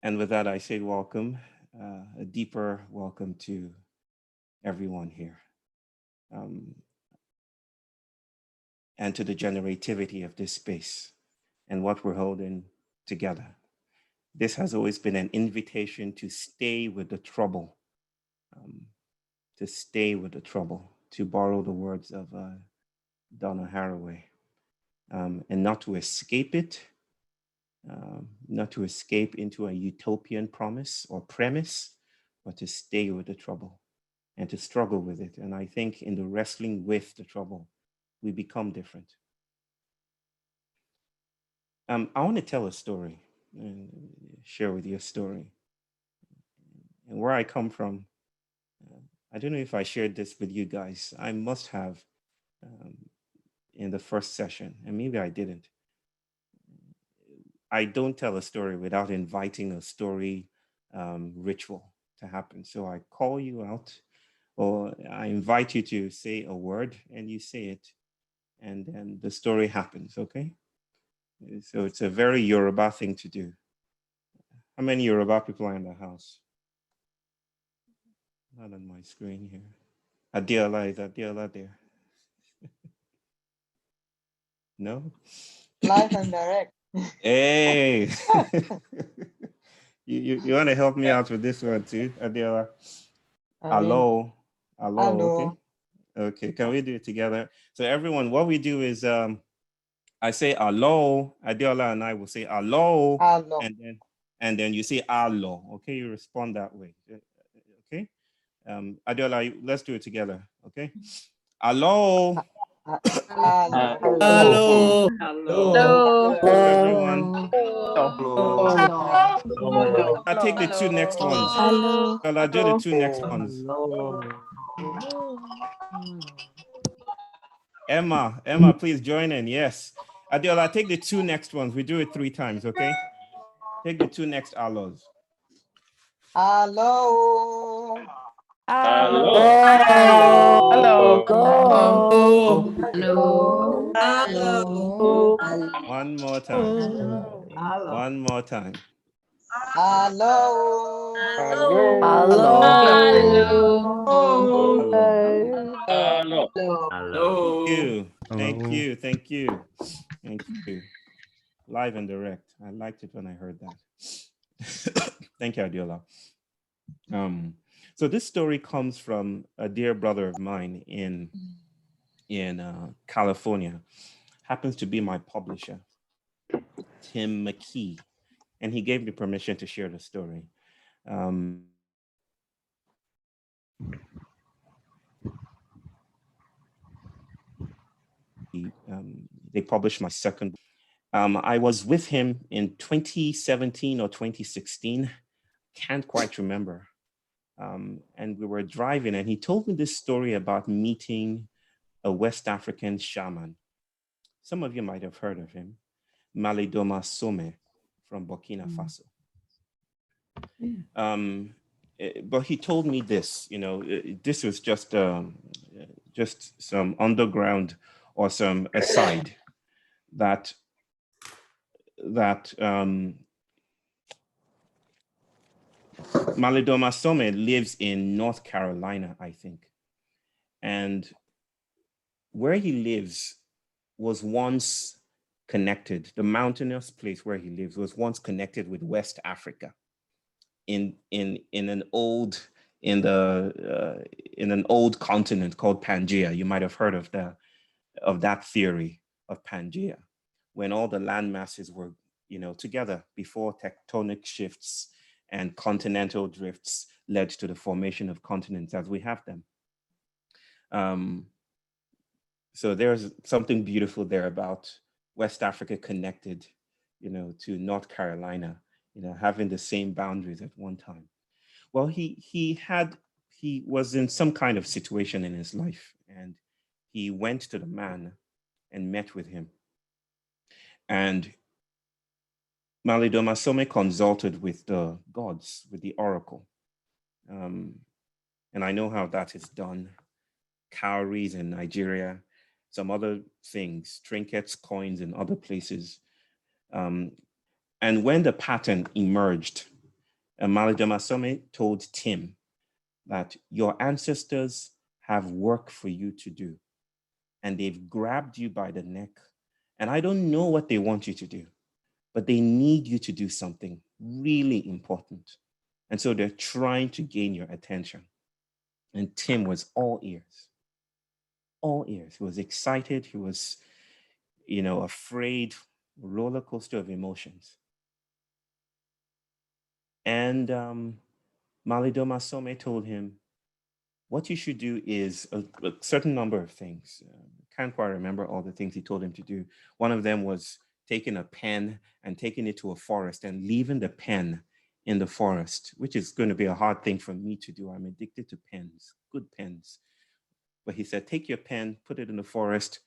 And with that, I say welcome, a deeper welcome to everyone here, um, and to the generativity of this space and what we're holding together. This has always been an invitation to stay with the trouble, um, to stay with the trouble, to borrow the words of Donna Haraway, and not to escape it, not to escape into a utopian promise or premise, but to stay with the trouble and to struggle with it. And I think in the wrestling with the trouble, we become different. I want to tell a story and share with you a story. And where I come from, I don't know if I shared this with you guys. I must have um, in the first session, and maybe I didn't. I don't tell a story without inviting a story ritual to happen. So I call you out, or I invite you to say a word, and you say it, and then the story happens. Okay. So it's a very Yoruba thing to do. How many Yoruba people are in the house? Not on my screen here. Adiola, is Adiola there? No? Live and direct. Hey! you want to help me out with this one too, Adiola? Hello. Hello, okay? Okay, can we do it together? So everyone, what we do is I say hello, Adiola and I will say hello, and then you say hello, okay? You respond that way, okay? Adiola, let's do it together, okay? Hello. Hello. Hello. Hello. Everyone. Hello. I'll take the two next ones. Hello. Well, I'll do the two next ones. Emma, please join in. Yes. Adiola, take the two next ones. We do it 3 times, okay? Take the 2 next allos. Hello. Hello. Hello. Hello. One more time. One more time. Hello. Hello. Thank you. Thank you. Thank you. Live and direct. I liked it when I heard that. Thank you, Adiola. So this story comes from a dear brother of mine in California. Happens to be my publisher, Tim McKee, and he gave me permission to share the story. They published my second. I was with him in 2017 or 2016. Can't quite remember. And we were driving, and he told me this story about meeting a West African shaman. Some of you might have heard of him, Malidoma Some from Burkina Faso. But he told me this, this was just some underground or some aside that Malidoma Some lives in North Carolina, I think. And where he lives was once connected. The mountainous place where he lives was once connected with West Africa in an old continent called Pangaea. You might have heard of that theory of Pangaea, when all the land masses were together before tectonic shifts and continental drifts led to the formation of continents as we have them. So there's something beautiful there about West Africa connected, to North Carolina, having the same boundaries at one time. Well, he was in some kind of situation in his life, and he went to the man and met with him. And Malidoma Some consulted with the gods, with the oracle. And I know how that is done. Cowries in Nigeria, some other things, trinkets, coins in other places. And when the pattern emerged, Malidamasome told Tim that your ancestors have work for you to do, and they've grabbed you by the neck. And I don't know what they want you to do, but they need you to do something really important. And so they're trying to gain your attention. And Tim was all ears, all ears. He was excited. He was, afraid, roller coaster of emotions. And Malidoma Some told him, what you should do is a certain number of things. Can't quite remember all the things he told him to do. One of them was taking a pen and taking it to a forest and leaving the pen in the forest, which is going to be a hard thing for me to do. I'm addicted to pens, good pens. But he said, take your pen, put it in the forest,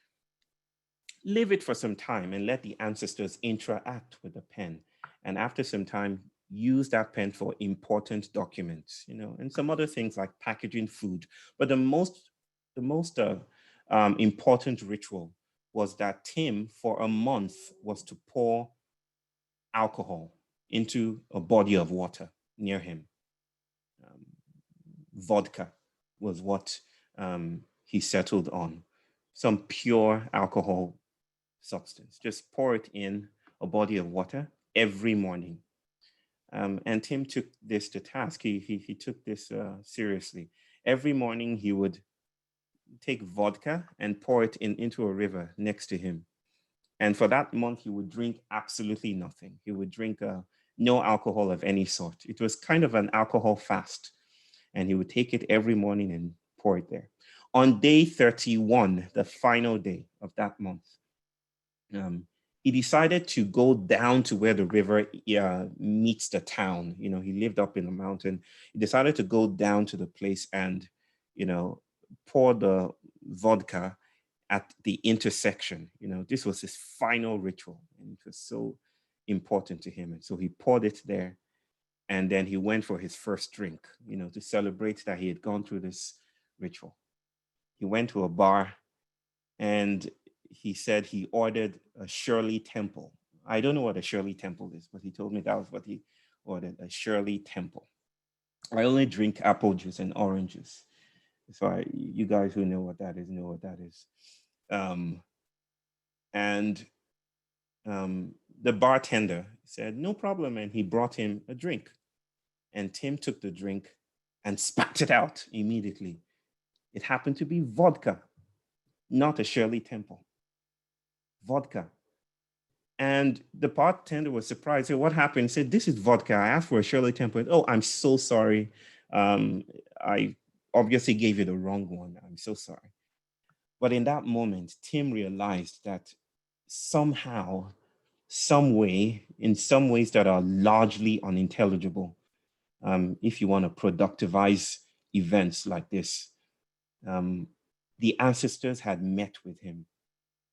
leave it for some time and let the ancestors interact with the pen. And after some time, use that pen for important documents, and some other things like packaging food. But the most important ritual was that Tim, for a month, was to pour alcohol into a body of water near him. Vodka was what he settled on, some pure alcohol substance. Just pour it in a body of water every morning. And Tim took this to task. He took this seriously. Every morning he would take vodka and pour it into a river next to him. And for that month, he would drink absolutely nothing. He would drink no alcohol of any sort. It was kind of an alcohol fast. And he would take it every morning and pour it there. On day 31, the final day of that month, he decided to go down to where the river meets the town. He lived up in the mountain. He decided to go down to the place and, pour the vodka at the intersection. This was his final ritual, and it was so important to him. And so he poured it there, and then he went for his first drink, to celebrate that he had gone through this ritual. He went to a bar, and he said he ordered a Shirley Temple. I don't know what a Shirley Temple is, but he told me that was what he ordered, a Shirley Temple. I only drink apple juice and orange juice. So you guys who know what that is, know what that is. The bartender said, no problem, and he brought him a drink. And Tim took the drink and spat it out immediately. It happened to be vodka, not a Shirley Temple. Vodka. And the bartender was surprised. Said, what happened? He said, this is vodka. I asked for a Shirley Temple. Oh, I'm so sorry. I obviously gave you the wrong one. I'm so sorry. But in that moment, Tim realized that somehow, some way, in some ways that are largely unintelligible, if you want to productivize events like this, the ancestors had met with him.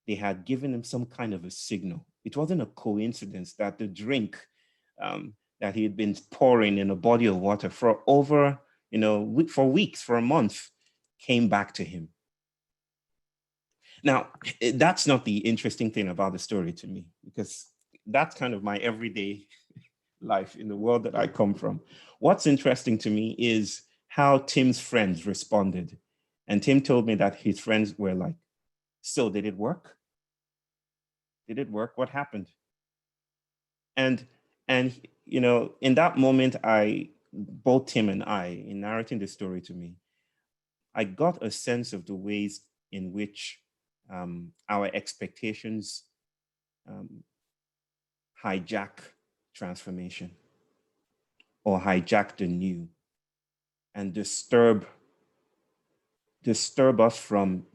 They had given him some kind of a signal. It wasn't a coincidence that the drink that he had been pouring in a body of water for over, for weeks, for a month, came back to him. Now, that's not the interesting thing about the story to me, because that's kind of my everyday life in the world that I come from. What's interesting to me is how Tim's friends responded. And Tim told me that his friends were like, so did it work? Did it work? What happened? And in that moment, both Tim and I, in narrating the story to me, I got a sense of the ways in which our expectations hijack transformation, or hijack the new, and disturb us from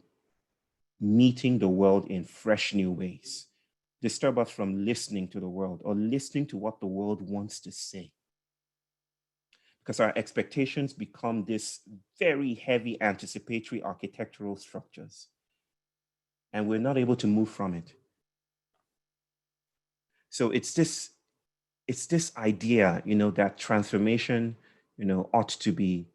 meeting the world in fresh new ways, disturb us from listening to the world or listening to what the world wants to say. Because our expectations become this very heavy anticipatory architectural structures, and we're not able to move from it. So it's this idea, that transformation, ought to be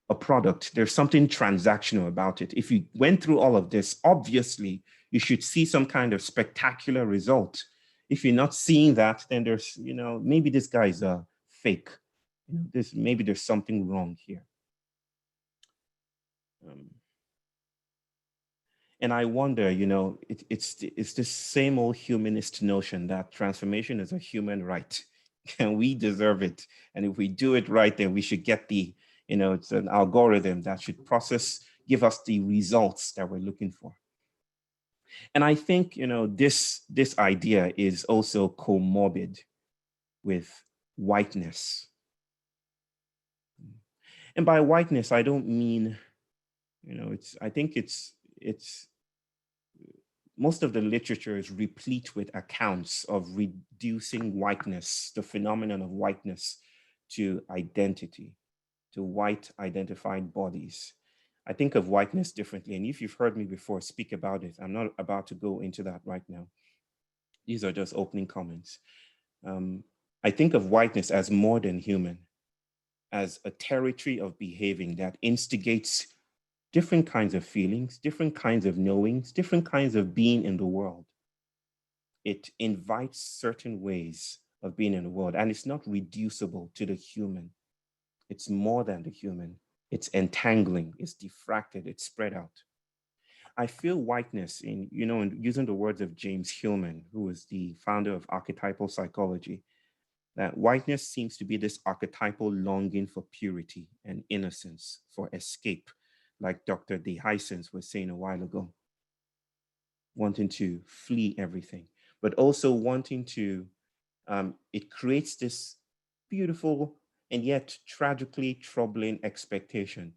a product. There's something transactional about it. If you went through all of this, obviously you should see some kind of spectacular result. If you're not seeing that, then there's, maybe this guy is a fake. maybe there's something wrong here. And I wonder, it's this same old humanist notion that transformation is a human right and we deserve it. And if we do it right, then we should get it's an algorithm that should give us the results that we're looking for. And I think, this idea is also comorbid with whiteness. And by whiteness, I don't mean, I think it's most of the literature is replete with accounts of reducing whiteness, the phenomenon of whiteness, to identity, to white identified bodies. I think of whiteness differently. And if you've heard me before speak about it, I'm not about to go into that right now. These are just opening comments. I think of whiteness as more than human, as a territory of behaving that instigates different kinds of feelings, different kinds of knowings, different kinds of being in the world. It invites certain ways of being in the world, and it's not reducible to the human. It's more than the human. It's entangling, it's diffracted, it's spread out. I feel whiteness in using the words of James Hillman, who was the founder of archetypal psychology, that whiteness seems to be this archetypal longing for purity and innocence, for escape, like Dr. De Hysens was saying a while ago, wanting to flee everything, but also wanting to, it creates this beautiful and yet tragically troubling expectation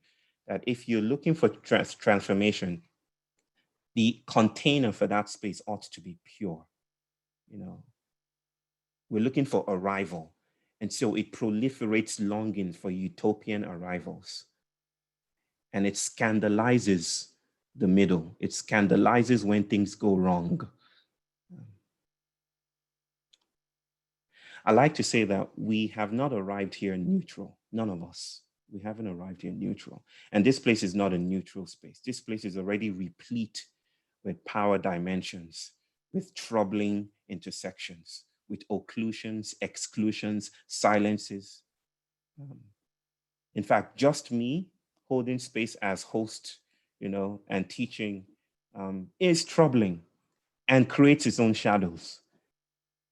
that if you're looking for transformation, the container for that space ought to be pure. We're looking for arrival. And so it proliferates longing for utopian arrivals. And it scandalizes the middle. It scandalizes when things go wrong. I like to say that we have not arrived here neutral. None of us. We haven't arrived here neutral. And this place is not a neutral space. This place is already replete with power dimensions, with troubling intersections, with occlusions, exclusions, silences. In fact, just me holding space as host, and teaching is troubling and creates its own shadows,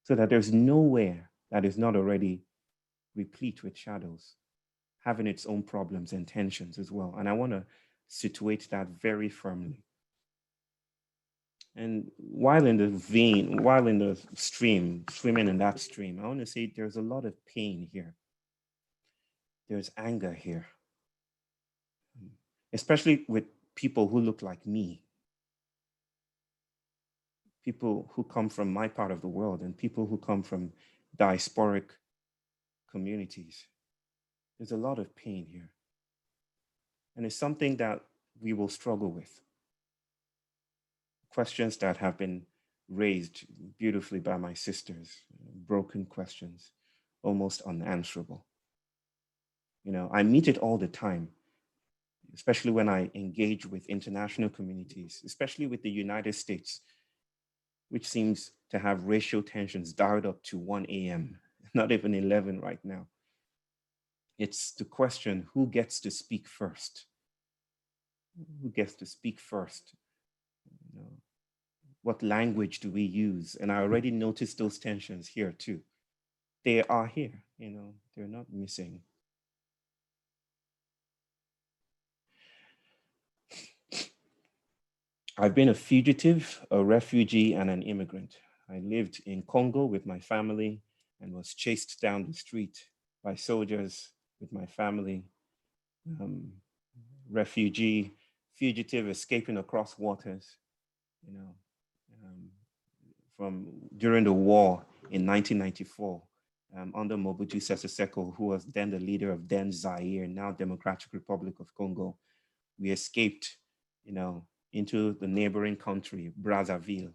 so that there's nowhere that is not already replete with shadows, having its own problems and tensions as well. And I want to situate that very firmly. And while in the stream, swimming in that stream, I want to say there's a lot of pain here. There's anger here, especially with people who look like me, people who come from my part of the world and people who come from diasporic communities. There's a lot of pain here. And it's something that we will struggle with. Questions that have been raised beautifully by my sisters, broken questions, almost unanswerable. I meet it all the time, especially when I engage with international communities, especially with the United States, which seems to have racial tensions dialed up to 1 a.m., not even 11 right now. It's the question, who gets to speak first? Who gets to speak first? What language do we use? And I already noticed those tensions here too. They are here, they're not missing. I've been a fugitive, a refugee, and an immigrant. I lived in Congo with my family and was chased down the street by soldiers with my family. Refugee, fugitive, escaping across waters, from during the war in 1994, under Mobutu Sese Seko, who was then the leader of then Zaire, now Democratic Republic of Congo. We escaped, into the neighboring country, Brazzaville.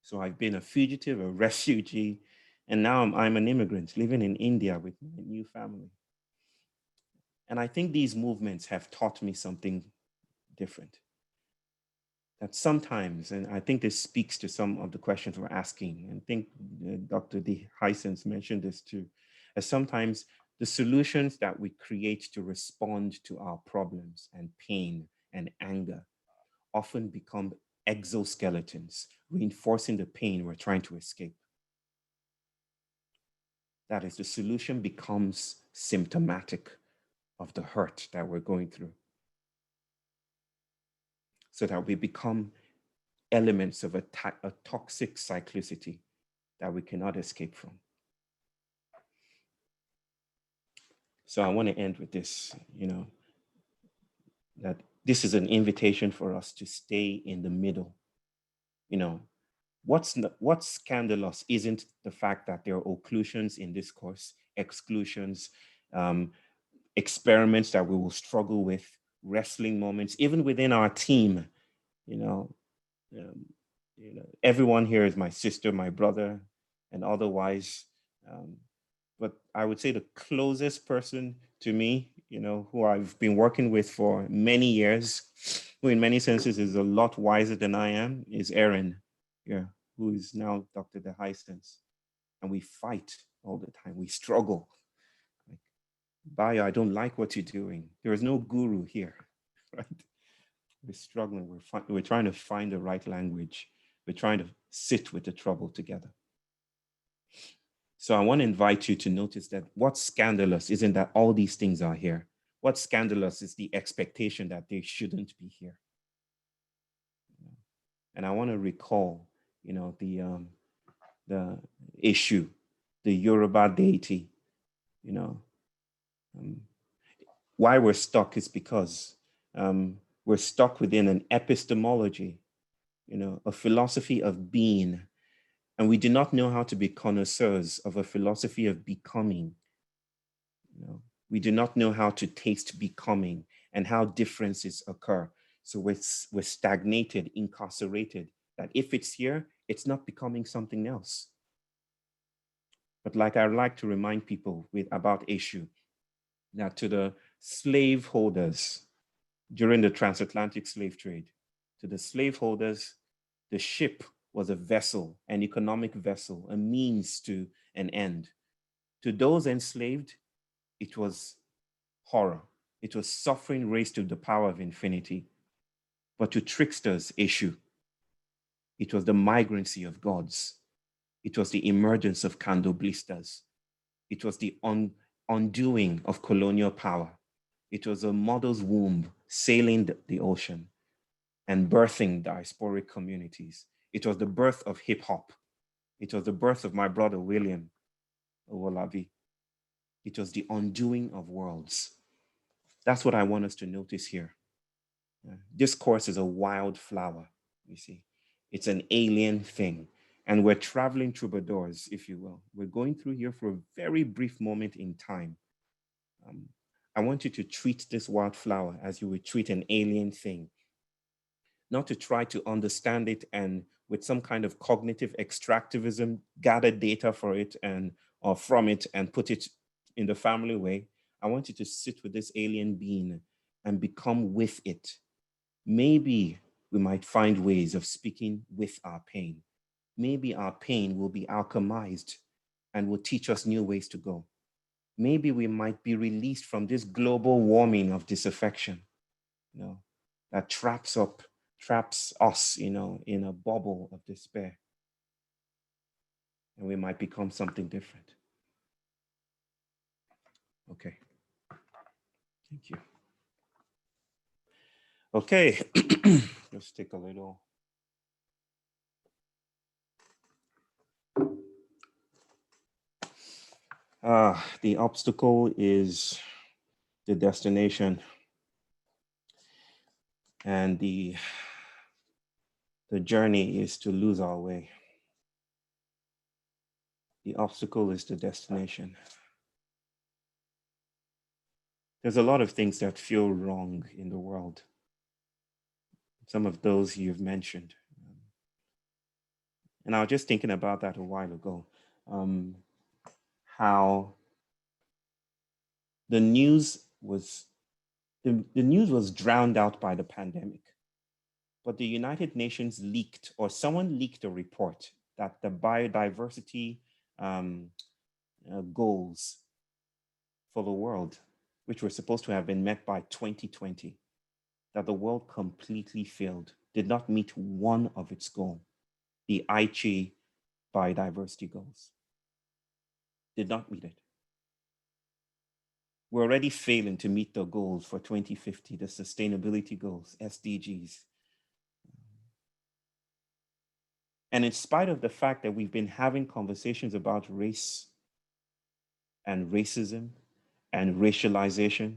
So I've been a fugitive, a refugee, and now I'm an immigrant living in India with my new family. And I think these movements have taught me something different. That sometimes, and I think this speaks to some of the questions we're asking, and I think Dr. De Hysens mentioned this too, as sometimes the solutions that we create to respond to our problems and pain and anger often become exoskeletons, reinforcing the pain we're trying to escape. That is, the solution becomes symptomatic of the hurt that we're going through, so that we become elements of a toxic cyclicity that we cannot escape from. So I want to end with this, that this is an invitation for us to stay in the middle. What's scandalous isn't the fact that there are occlusions in discourse, exclusions, experiments that we will struggle with, wrestling moments, even within our team. Everyone here is my sister, my brother, and otherwise. But I would say the closest person to me, who I've been working with for many years, who in many senses is a lot wiser than I am, is Aaron, who is now Dr. DeHysens. And we fight all the time. We struggle. Like, Bayo, I don't like what you're doing. There is no guru here, right? We're struggling. We're trying to find the right language. We're trying to sit with the trouble together. So I want to invite you to notice that what's scandalous isn't that all these things are here. What's scandalous is the expectation that they shouldn't be here. And I want to recall, the issue, the Yoruba deity, why we're stuck is because we're stuck within an epistemology, a philosophy of being. And we do not know how to be connoisseurs of a philosophy of becoming. We do not know how to taste becoming and how differences occur. So we're stagnated, incarcerated, that if it's here, it's not becoming something else. But like I like to remind people about issue, that to the slave holders during the transatlantic slave trade, to the slave holders, the ship was a vessel, an economic vessel, a means to an end. To those enslaved, it was horror. It was suffering raised to the power of infinity. But to tricksters, issue, it was the migrancy of gods. It was the emergence of candle blisters. It was the undoing of colonial power. It was a mother's womb sailing the ocean and birthing diasporic communities. It was the birth of hip hop. It was the birth of my brother, William Owolabi. It was the undoing of worlds. That's what I want us to notice here. This course is a wildflower, you see. It's an alien thing. And we're traveling troubadours, if you will. We're going through here for a very brief moment in time. I want you to treat this wildflower as you would treat an alien thing. Not to try to understand it and with some kind of cognitive extractivism, gather data for it or from it and put it in the family way. I want you to sit with this alien being and become with it. Maybe we might find ways of speaking with our pain. Maybe our pain will be alchemized and will teach us new ways to go. Maybe we might be released from this global warming of disaffection, that traps us, in a bubble of despair. And we might become something different. Okay. Thank you. Okay, let's take a little. The obstacle is the destination, and the journey is to lose our way. The obstacle is the destination. There's a lot of things that feel wrong in the world. Some of those you've mentioned. And I was just thinking about that a while ago. How the news was drowned out by the pandemic. But the United Nations leaked, or someone leaked, a report that the biodiversity goals for the world, which were supposed to have been met by 2020, that the world completely failed, did not meet one of its goals, the Aichi biodiversity goals, did not meet it. We're already failing to meet the goals for 2050, the sustainability goals, SDGs. And in spite of the fact that we've been having conversations about race and racism and racialization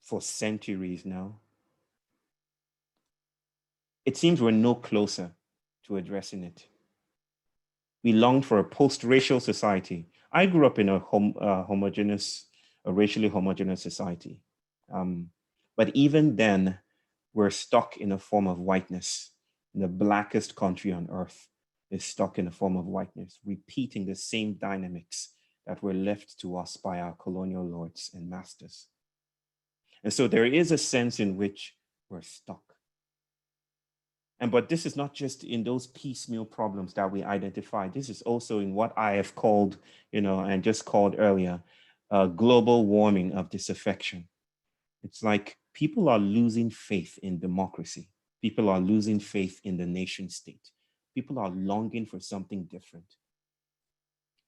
for centuries now, it seems we're no closer to addressing it. We longed for a post-racial society. I grew up in a racially homogeneous society. But even then, we're stuck in a form of whiteness. The blackest country on earth is stuck in a form of whiteness, repeating the same dynamics that were left to us by our colonial lords and masters. And so there is a sense in which we're stuck. But this is not just in those piecemeal problems that we identify. This is also in what I have called, and just called earlier, global warming of disaffection. It's like people are losing faith in democracy. People are losing faith in the nation state. People are longing for something different.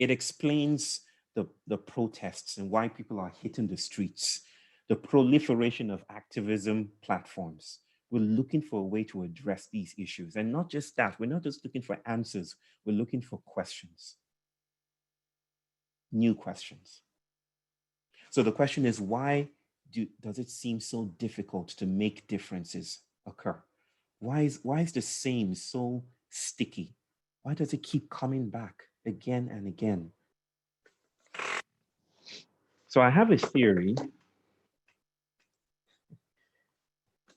It explains the protests and why people are hitting the streets, the proliferation of activism platforms. We're looking for a way to address these issues. And not just that, we're not just looking for answers, we're looking for questions, new questions. So the question is, why does it seem so difficult to make differences occur? Why is the same so sticky? Why does it keep coming back again and again? So I have a theory.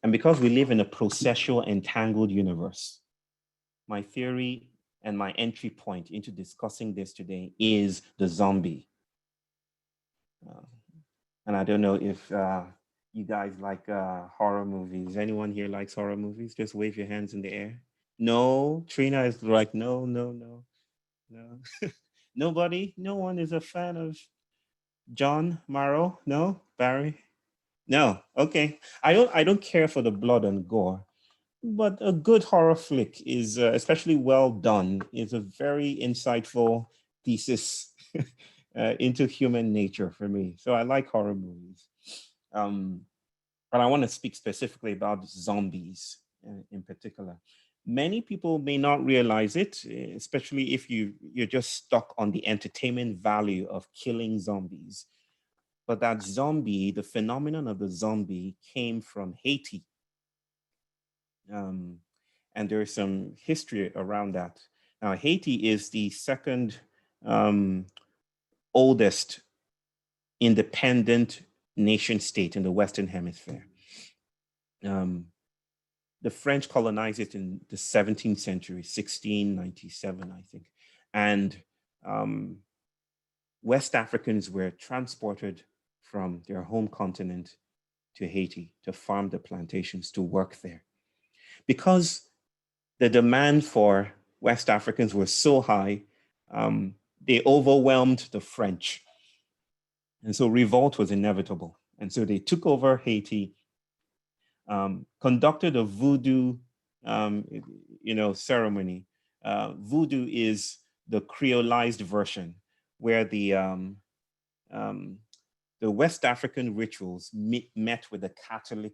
And because we live in a processual, entangled universe, my theory and my entry point into discussing this today is the zombie. And I don't know if you guys like horror movies. Anyone here likes horror movies? Just wave your hands in the air. No, Trina is like, no. Nobody? No one is a fan of John Marrow? No? Barry? No. Okay. I don't care for the blood and gore, but a good horror flick is, especially well done, is a very insightful thesis into human nature for me. So I like horror movies. But I want to speak specifically about zombies in particular. Many people may not realize it, especially if you're just stuck on the entertainment value of killing zombies. But that zombie, the phenomenon of the zombie, came from Haiti. And there's some history around that. Now, Haiti is the second oldest independent nation state in the Western Hemisphere. The French colonized it in the 17th century, 1697, I think. And West Africans were transported from their home continent to Haiti to farm the plantations, to work there. Because the demand for West Africans was so high, they overwhelmed the French. And so revolt was inevitable. And so they took over Haiti, conducted a voodoo, ceremony. Voodoo is the creolized version, where the West African rituals met with the Catholic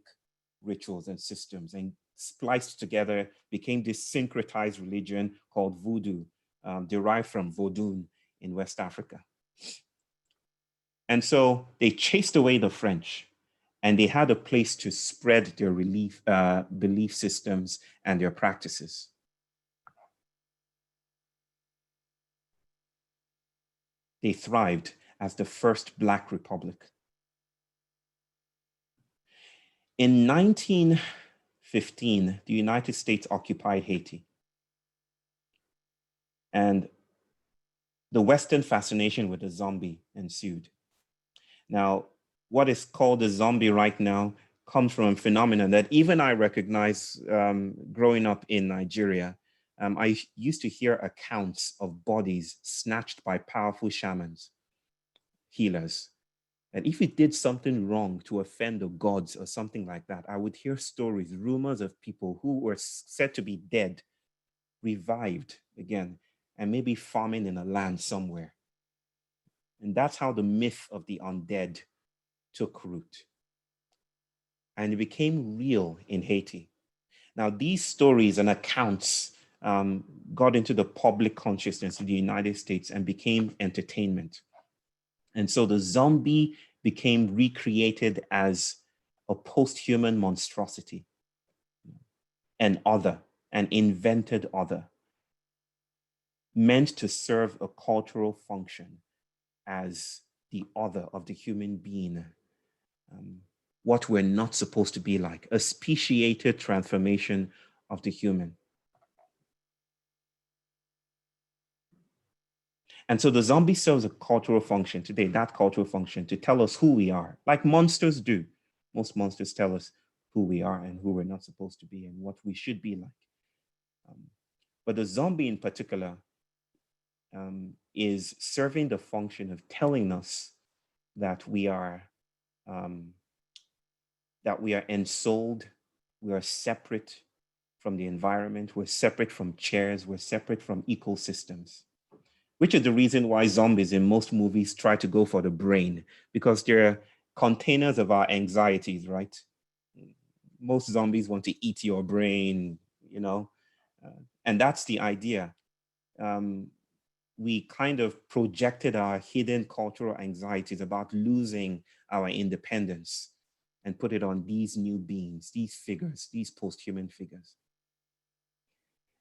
rituals and systems and spliced together, became this syncretized religion called voodoo, derived from Vodun in West Africa. And so they chased away the French, and they had a place to spread their belief systems and their practices. They thrived as the first Black republic. In 1915, the United States occupied Haiti. And the Western fascination with the zombie ensued. Now, what is called a zombie right now comes from a phenomenon that even I recognize growing up in Nigeria. I used to hear accounts of bodies snatched by powerful shamans healers. And if we did something wrong to offend the gods or something like that, I would hear stories, rumors of people who were said to be dead, revived again, and maybe farming in a land somewhere. And that's how the myth of the undead took root. And it became real in Haiti. Now, these stories and accounts got into the public consciousness of the United States and became entertainment. And so the zombie became recreated as a post-human monstrosity, an other, an invented other, meant to serve a cultural function as the other of the human being, what we're not supposed to be like, a speciated transformation of the human. And so the zombie serves a cultural function today, that cultural function to tell us who we are, like monsters do. Most monsters tell us who we are and who we're not supposed to be and what we should be like. But the zombie in particular is serving the function of telling us that we are ensouled, we are separate from the environment, we're separate from chairs, we're separate from ecosystems, which is the reason why zombies in most movies try to go for the brain, because they're containers of our anxieties, right? Most zombies want to eat your brain, you know, and that's the idea. We kind of projected our hidden cultural anxieties about losing our independence and put it on these new beings, these figures, these post-human figures.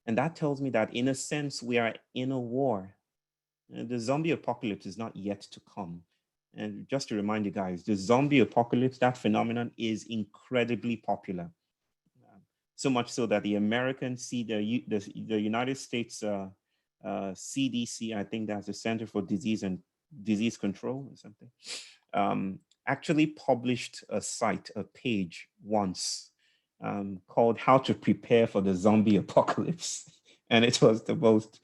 And that tells me that in a sense, we are in a war. The zombie apocalypse is not yet to come. And just to remind you guys, the zombie apocalypse, that phenomenon is incredibly popular. So much so that the Americans see the United States CDC, I think that's the Center for Disease Control or something, actually published a page once called How to Prepare for the Zombie Apocalypse. And it was the most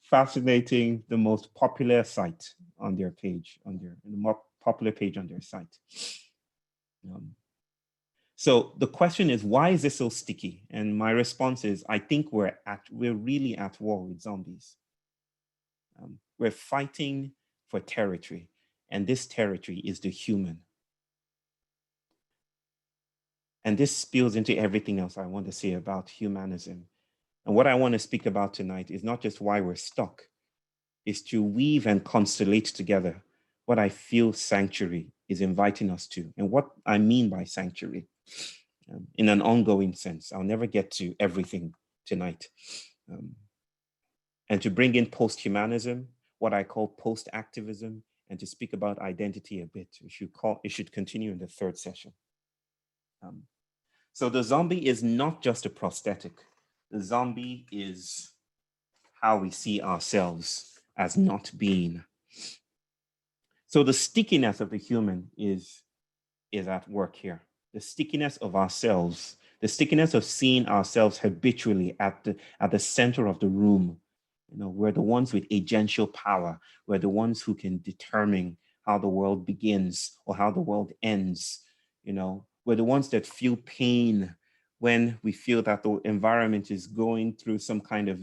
fascinating, the most popular site on their page, the more popular page on their site. So the question is, why is this so sticky? And my response is, I think we're really at war with zombies. We're fighting for territory, and this territory is the human. And this spills into everything else I want to say about humanism. And what I want to speak about tonight is not just why we're stuck, is to weave and constellate together what I feel sanctuary is inviting us to, and what I mean by sanctuary in an ongoing sense. I'll never get to everything tonight. And to bring in post-humanism, what I call post-activism, and to speak about identity a bit. It should continue in the third session. So the zombie is not just a prosthetic. The zombie is how we see ourselves as not being. So the stickiness of the human is at work here. The stickiness of ourselves, the stickiness of seeing ourselves habitually at the center of the room. You know, we're the ones with agential power. We're the ones who can determine how the world begins or how the world ends. You know, we're the ones that feel pain when we feel that the environment is going through some kind of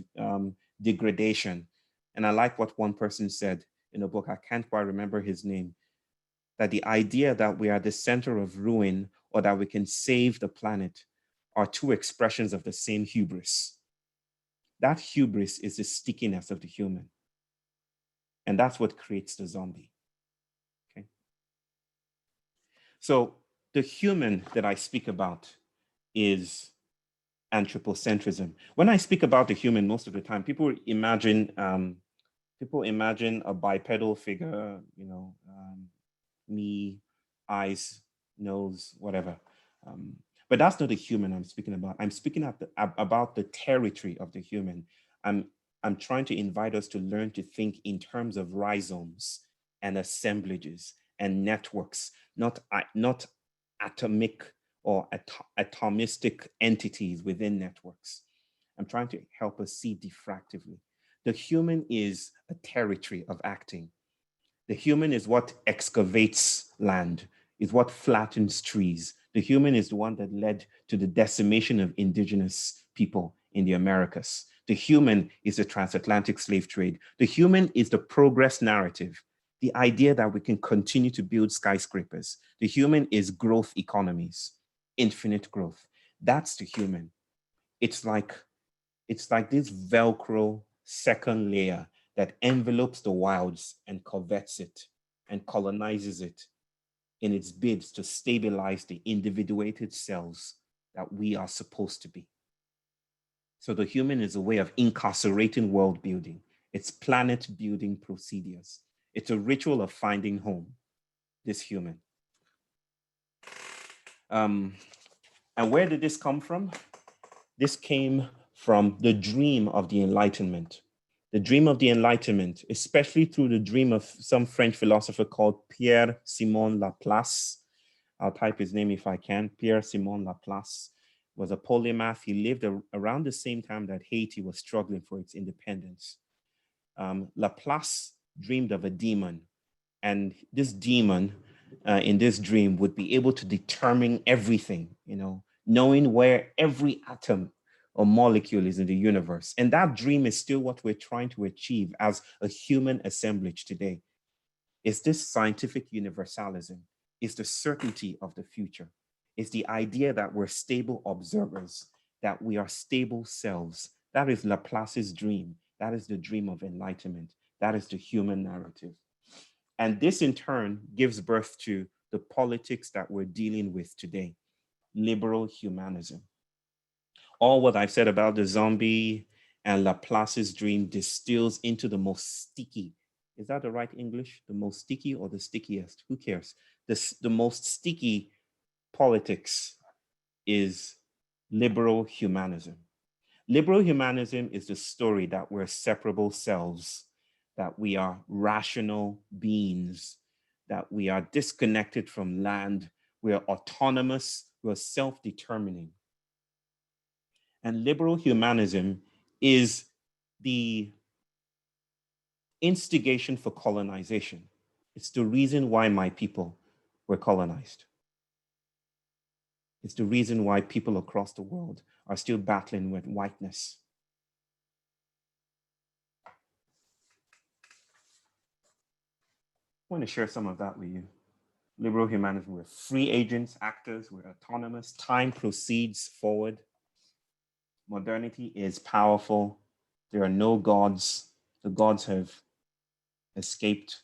degradation. And I like what one person said in a book, I can't quite remember his name, that the idea that we are the center of ruin or that we can save the planet are two expressions of the same hubris. That hubris is the stickiness of the human. And that's what creates the zombie. Okay. So the human that I speak about is anthropocentrism. When I speak about the human, most of the time, people imagine a bipedal figure, you know, me, eyes, nose, whatever. But that's not the human I'm speaking about. I'm speaking about the territory of the human. I'm trying to invite us to learn to think in terms of rhizomes and assemblages and networks, not atomic or atomistic entities within networks. I'm trying to help us see diffractively. The human is a territory of acting. The human is what excavates land, is what flattens trees. The human is the one that led to the decimation of indigenous people in the Americas. The human is the transatlantic slave trade. The human is the progress narrative, the idea that we can continue to build skyscrapers. The human is growth economies, infinite growth. That's the human. It's like this Velcro second layer that envelopes the wilds and covets it and colonizes it in its bids to stabilize the individuated cells that we are supposed to be. So the human is a way of incarcerating world building. It's planet building procedures. It's a ritual of finding home, this human. And where did this come from? This came from the dream of the Enlightenment. The dream of the Enlightenment, especially through the dream of some French philosopher called Pierre-Simon Laplace. I'll type his name if I can. Pierre-Simon Laplace was a polymath. He lived around the same time that Haiti was struggling for its independence. Laplace dreamed of a demon, and this demon in this dream would be able to determine everything, knowing where every atom or molecule is in the universe. And that dream is still what we're trying to achieve as a human assemblage today. It's this scientific universalism. It's the certainty of the future. It's the idea that we're stable observers, that we are stable selves. That is Laplace's dream. That is the dream of enlightenment. That is the human narrative. And this in turn gives birth to the politics that we're dealing with today, liberal humanism. All what I've said about the zombie and Laplace's dream distills into the most sticky. Is that the right English? The most sticky or the stickiest? Who cares? The most sticky politics is liberal humanism. Liberal humanism is the story that we're separable selves, that we are rational beings, that we are disconnected from land, we are autonomous, we are self-determining. And liberal humanism is the instigation for colonization. It's the reason why my people were colonized. It's the reason why people across the world are still battling with whiteness. I want to share some of that with you. Liberal humanism, we're free agents, actors, we're autonomous. Time proceeds forward. Modernity is powerful. There are no gods. The gods have escaped.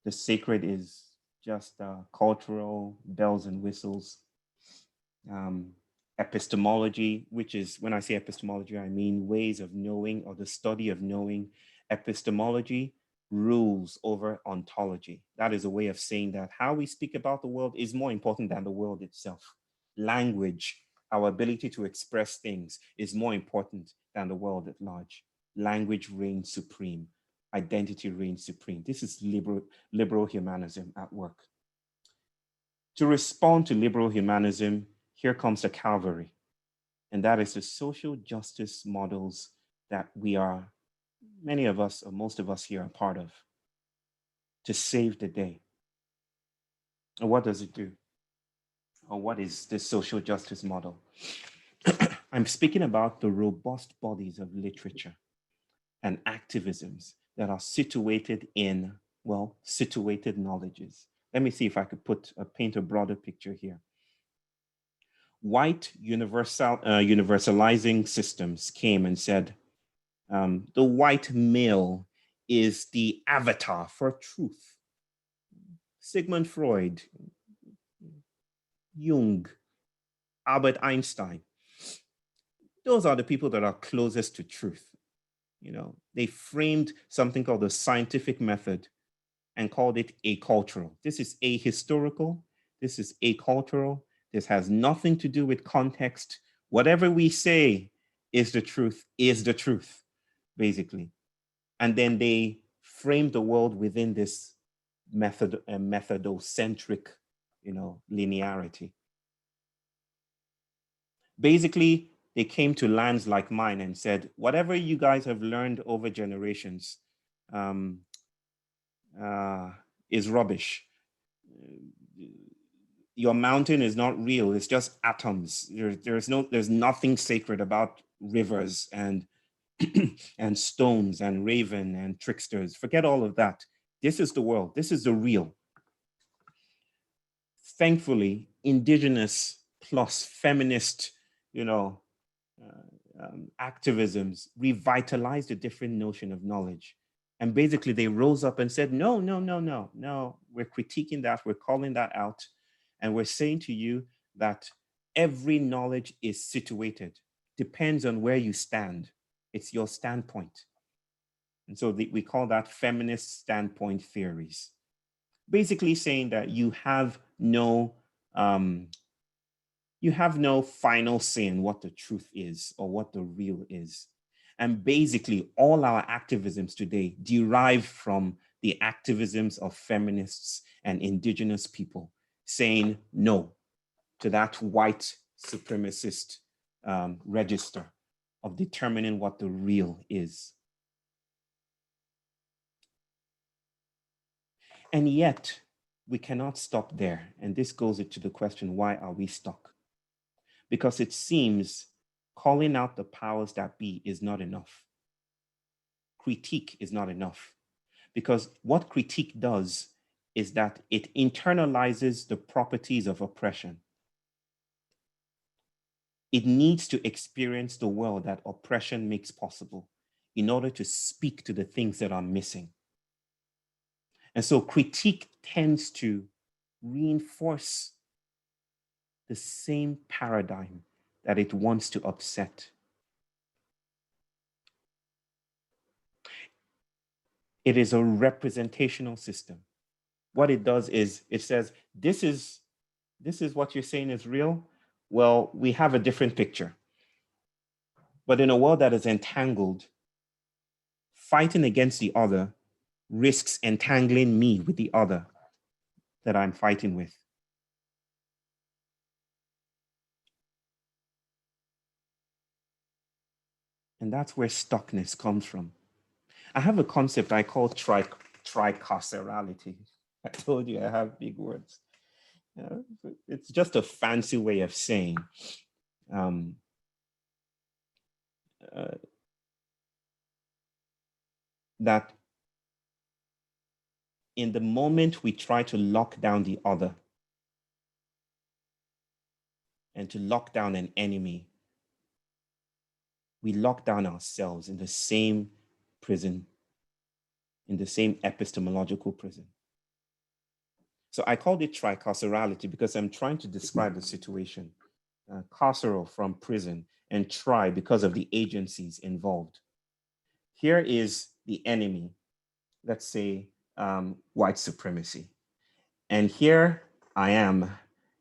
The sacred is just cultural bells and whistles. Epistemology, which is, when I say epistemology, I mean ways of knowing or the study of knowing. Epistemology rules over ontology. That is a way of saying that how we speak about the world is more important than the world itself. Language, our ability to express things, is more important than the world at large. Language reigns supreme. Identity reigns supreme. This is liberal humanism at work. To respond to liberal humanism, here comes the cavalry. And that is the social justice models that we are, many of us, or most of us here, are part of, to save the day. And what does it do? Or what is this social justice model? I'm speaking about the robust bodies of literature and activisms that are situated in, well, situated knowledges. Let me see if I could paint a broader picture here. White universalizing systems came and said, the white male is the avatar for truth. Sigmund Freud, Jung, Albert Einstein, those are the people that are closest to truth. They framed something called the scientific method and called it acultural. This is ahistorical. This is acultural. This has nothing to do with context. Whatever we say is the truth, basically. And then they framed the world within this methodocentric, linearity. Basically, they came to lands like mine and said, whatever you guys have learned over generations, is rubbish. Your mountain is not real. It's just atoms. There's nothing sacred about rivers and and stones and raven and tricksters. Forget all of that. This is the world. This is the real. Thankfully, indigenous plus feminist, you know, activisms revitalized a different notion of knowledge. And basically, they rose up and said, no, no, no, no, no, we're critiquing that, we're calling that out. And we're saying to you that every knowledge is situated, depends on where you stand. It's your standpoint. And so we call that feminist standpoint theories. Basically saying that you have no final say in what the truth is or what the real is. And basically, all our activisms today derive from the activisms of feminists and indigenous people saying no to that white supremacist register of determining what the real is. And yet, we cannot stop there. And this goes into the question, why are we stuck? Because it seems calling out the powers that be is not enough. Critique is not enough. Because what critique does is that it internalizes the properties of oppression. It needs to experience the world that oppression makes possible in order to speak to the things that are missing. And so critique tends to reinforce the same paradigm that it wants to upset. It is a representational system. What it does is it says, this is what you're saying is real. Well, we have a different picture. But in a world that is entangled, fighting against the other risks entangling me with the other that I'm fighting with. And that's where stuckness comes from. I have a concept I call tricarcerality. I told you I have big words. It's just a fancy way of saying that in the moment we try to lock down the other and to lock down an enemy, we lock down ourselves in the same prison, in the same epistemological prison. So I called it tricarcerality because I'm trying to describe the situation. Carceral from prison, and tri because of the agencies involved. Here is the enemy, let's say white supremacy. And here I am,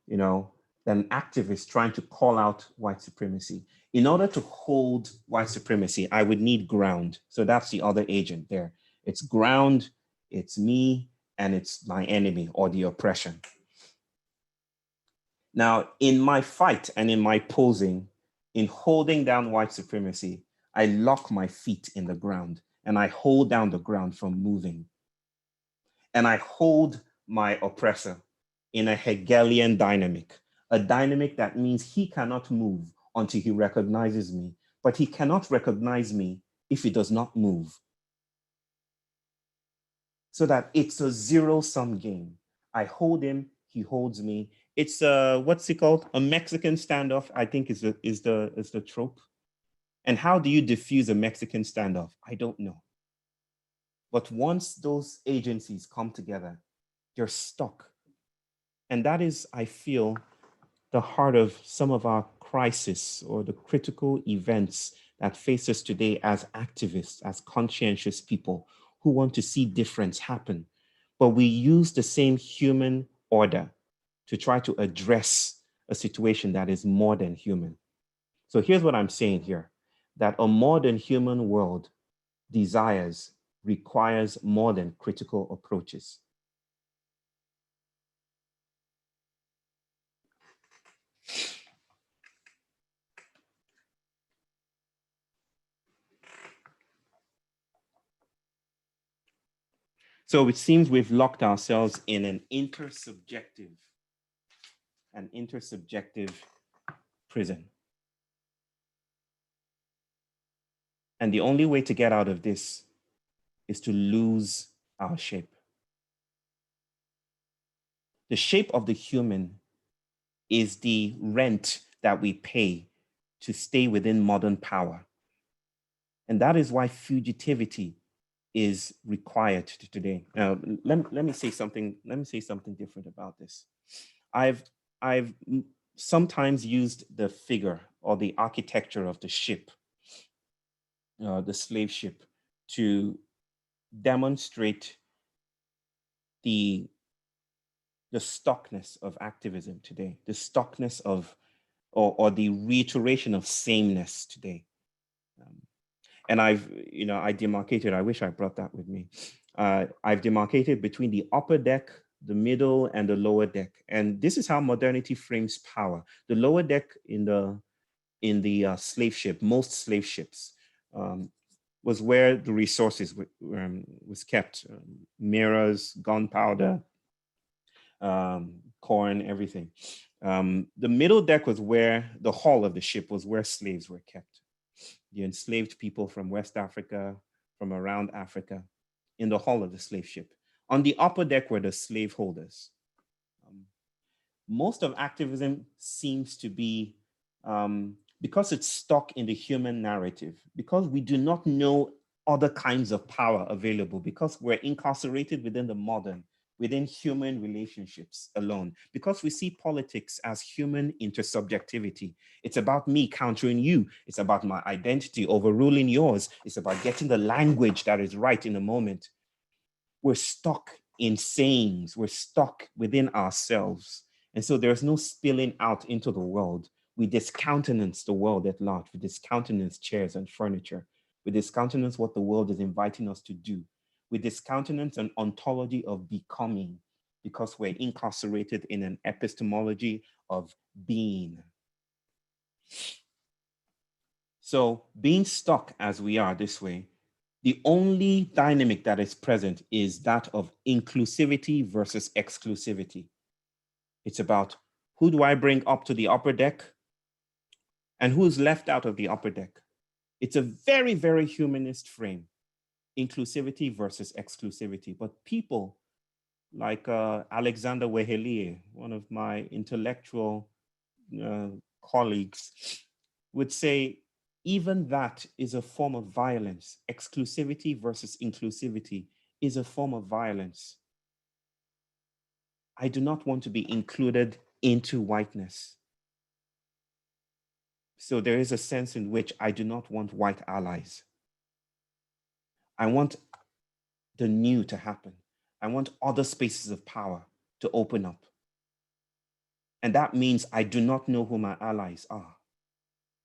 an activist trying to call out white supremacy. In order to hold white supremacy, I would need ground. So that's the other agent there. It's ground, it's me, and it's my enemy or the oppression. Now, in my fight and in my posing, in holding down white supremacy, I lock my feet in the ground and I hold down the ground from moving. And I hold my oppressor in a Hegelian dynamic, a dynamic that means he cannot move until he recognizes me, but he cannot recognize me if he does not move. So that it's a zero-sum game. I hold him, he holds me. It's what's it called? A Mexican standoff, I think is the trope. And how do you diffuse a Mexican standoff? I don't know. But once those agencies come together, you're stuck. And that is, I feel, the heart of some of our crisis or the critical events that face us today as activists, as conscientious people who want to see difference happen. But we use the same human order to try to address a situation that is more than human. So here's what I'm saying here, that a more than human world requires more than critical approaches. So it seems we've locked ourselves in an intersubjective prison. And the only way to get out of this is to lose our shape. The shape of the human is the rent that we pay to stay within modern power. And that is why fugitivity is required today. Now, let me say something different about this. I've sometimes used the figure or the architecture of the ship, the slave ship, to demonstrate the stuckness of activism today, the stuckness of, or the reiteration of sameness today. And I demarcated, I wish I brought that with me. I've demarcated between the upper deck, the middle, and the lower deck. And this is how modernity frames power. The lower deck in the slave ship, most slave ships, was where the resources was kept, mirrors, gunpowder, corn, everything. The middle deck was where the hull of the ship was, where slaves were kept. The enslaved people from West Africa, from around Africa, in the hull of the slave ship. On the upper deck were the slave holders. Most of activism seems to be, because it's stuck in the human narrative, because we do not know other kinds of power available, because we're incarcerated within human relationships alone, because we see politics as human intersubjectivity. It's about me countering you. It's about my identity overruling yours. It's about getting the language that is right in the moment. We're stuck in sayings. We're stuck within ourselves. And so there's no spilling out into the world. We discountenance the world at large. We discountenance chairs and furniture. We discountenance what the world is inviting us to do. We discountenance an ontology of becoming because we're incarcerated in an epistemology of being. So being stuck as we are this way, the only dynamic that is present is that of inclusivity versus exclusivity. It's about who do I bring up to the upper deck and who's left out of the upper deck. It's a very, very humanist frame, inclusivity versus exclusivity. But people like Alexander Wehelie, one of my intellectual colleagues, would say even that is a form of violence. Exclusivity versus inclusivity is a form of violence. I do not want to be included into whiteness. So there is a sense in which I do not want white allies. I want the new to happen. I want other spaces of power to open up. And that means I do not know who my allies are.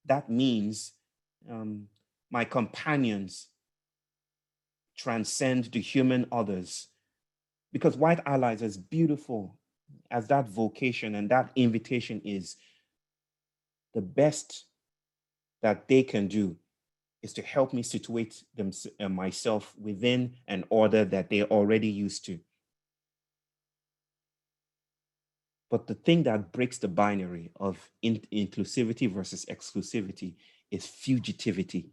That means my companions transcend the human others. Because white allies, as beautiful as that vocation and that invitation is, the best that they can do is to help me situate myself within an order that they're already used to. But the thing that breaks the binary of inclusivity versus exclusivity is fugitivity.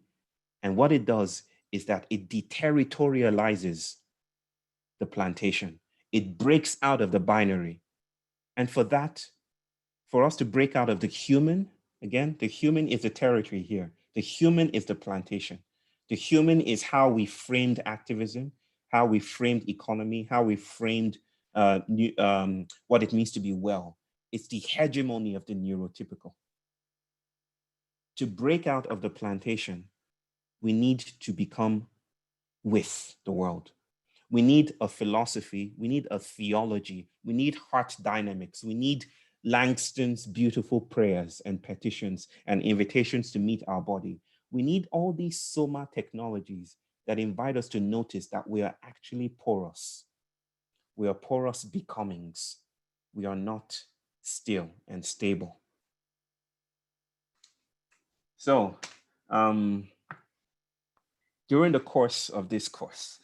And what it does is that it deterritorializes the plantation. It breaks out of the binary. And for that, for us to break out of the human, again, the human is the territory here. The human is the plantation. The human is how we framed activism, how we framed economy, how we framed what it means to be well. It's the hegemony of the neurotypical. To break out of the plantation, we need to become with the world. We need a philosophy, we need a theology, we need heart dynamics, we need Langston's beautiful prayers and petitions and invitations to meet our body. We need all these soma technologies that invite us to notice that we are actually porous. We are porous becomings. We are not still and stable. So, during the course of this course,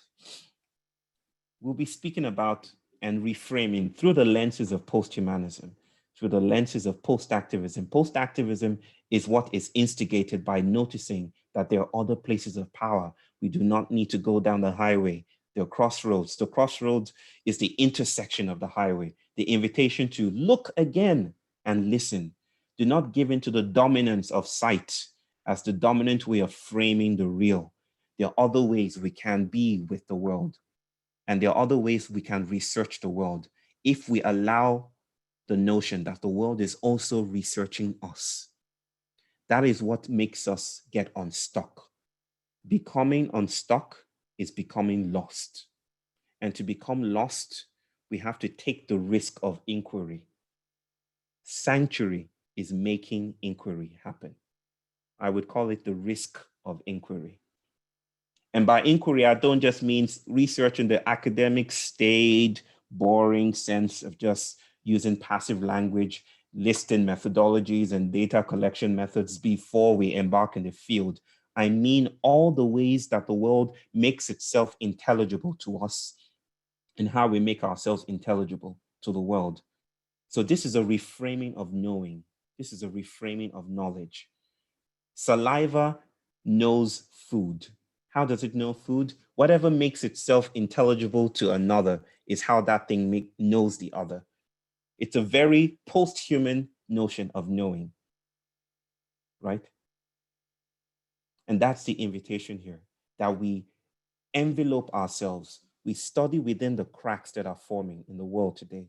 we'll be speaking about and reframing through the lenses of post-humanism, through the lenses of post-activism. Post-activism is what is instigated by noticing that there are other places of power. We do not need to go down the highway. There are crossroads. The crossroads is the intersection of the highway, the invitation to look again and listen. Do not give in to the dominance of sight as the dominant way of framing the real. There are other ways we can be with the world. And there are other ways we can research the world if we allow the notion that the world is also researching us. That is what makes us get unstuck. Becoming unstuck is becoming lost. And to become lost, we have to take the risk of inquiry. Sanctuary is making inquiry happen. I would call it the risk of inquiry. And by inquiry, I don't just mean research in the academic, staid, boring sense of just using passive language, listing methodologies and data collection methods before we embark in the field. I mean all the ways that the world makes itself intelligible to us and how we make ourselves intelligible to the world. So this is a reframing of knowing. This is a reframing of knowledge. Saliva knows food. How does it know food? Whatever makes itself intelligible to another is how that thing knows the other. It's a very post-human notion of knowing, right? And that's the invitation here, that we envelope ourselves. We study within the cracks that are forming in the world today.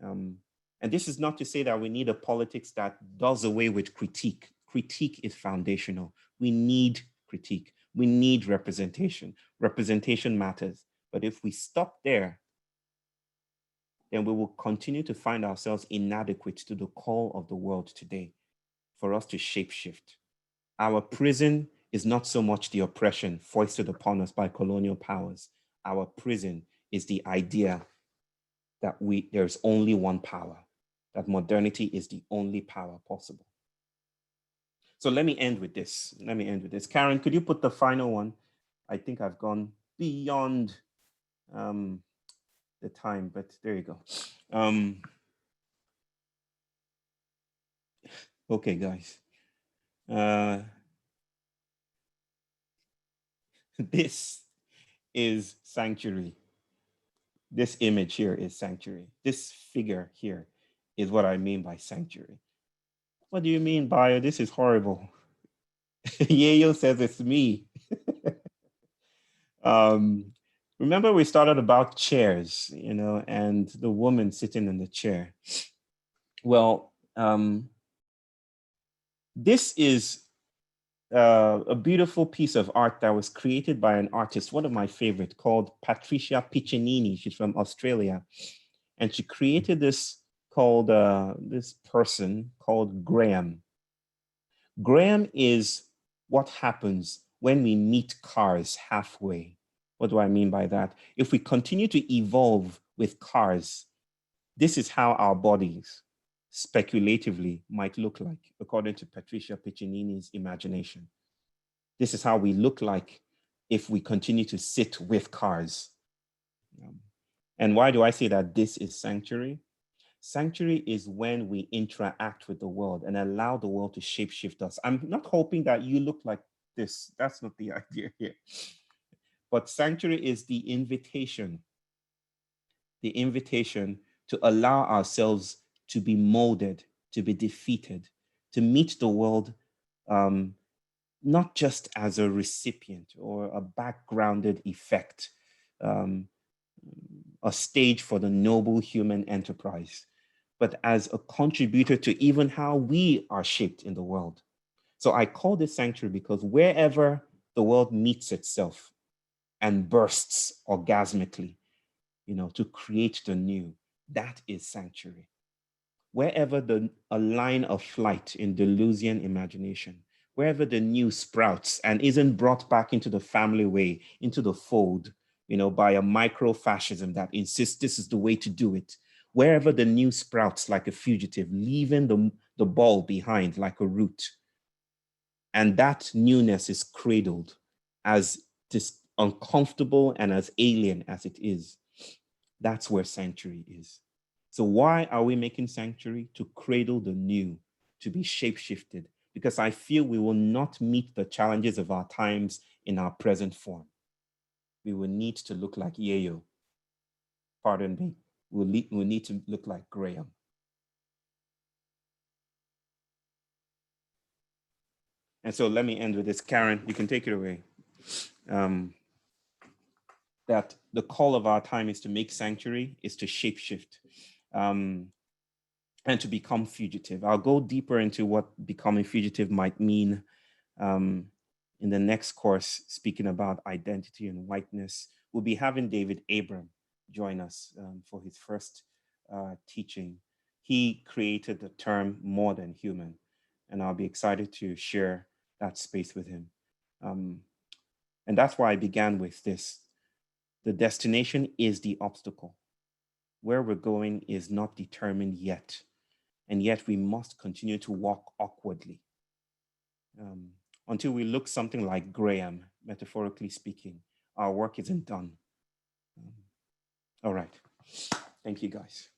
And this is not to say that we need a politics that does away with critique. Critique is foundational. We need critique. We need representation. Representation matters. But if we stop there, then we will continue to find ourselves inadequate to the call of the world today for us to shapeshift. Our prison is not so much the oppression foisted upon us by colonial powers. Our prison is the idea that there's only one power, that modernity is the only power possible. So let me end with this. Karen, could you put the final one? I think I've gone beyond the time, but there you go. Okay, guys. This is sanctuary. This image here is sanctuary. This figure here is what I mean by sanctuary. What do you mean, Bio? This is horrible. Yayo says it's me. Remember we started about chairs, and the woman sitting in the chair. Well, this is a beautiful piece of art that was created by an artist, one of my favorite, called Patricia Piccinini. She's from Australia. And she created this called, this person called Graham. Graham is what happens when we meet cars halfway. What do I mean by that? If we continue to evolve with cars, this is how our bodies speculatively might look like, according to Patricia Piccinini's imagination. This is how we look like if we continue to sit with cars. And why do I say that this is sanctuary? Sanctuary is when we interact with the world and allow the world to shapeshift us. I'm not hoping that you look like this. That's not the idea here. But sanctuary is the invitation to allow ourselves to be molded, to be defeated, to meet the world not just as a recipient or a backgrounded effect, a stage for the noble human enterprise, but as a contributor to even how we are shaped in the world. So I call this sanctuary because wherever the world meets itself and bursts orgasmically, to create the new, that is sanctuary. Wherever a line of flight in Deleuzian imagination, wherever the new sprouts and isn't brought back into the family way, into the fold, by a micro-fascism that insists this is the way to do it, wherever the new sprouts like a fugitive, leaving the ball behind like a root, and that newness is cradled as this uncomfortable and as alien as it is, that's where sanctuary is. So why are we making sanctuary? To cradle the new, to be shape-shifted, because I feel we will not meet the challenges of our times in our present form. We will need to look like Yayo. Pardon me. We'll need to look like Graham. And so let me end with this. Karen, you can take it away. That the call of our time is to make sanctuary, is to shapeshift, and to become fugitive. I'll go deeper into what becoming fugitive might mean in the next course, speaking about identity and whiteness. We'll be having David Abram join us for his first teaching. He created the term more than human, and I'll be excited to share that space with him. And that's why I began with this. The destination is the obstacle. Where we're going is not determined yet, and yet we must continue to walk awkwardly until we look something like Graham, metaphorically speaking. Our work isn't done. All right. Thank you, guys.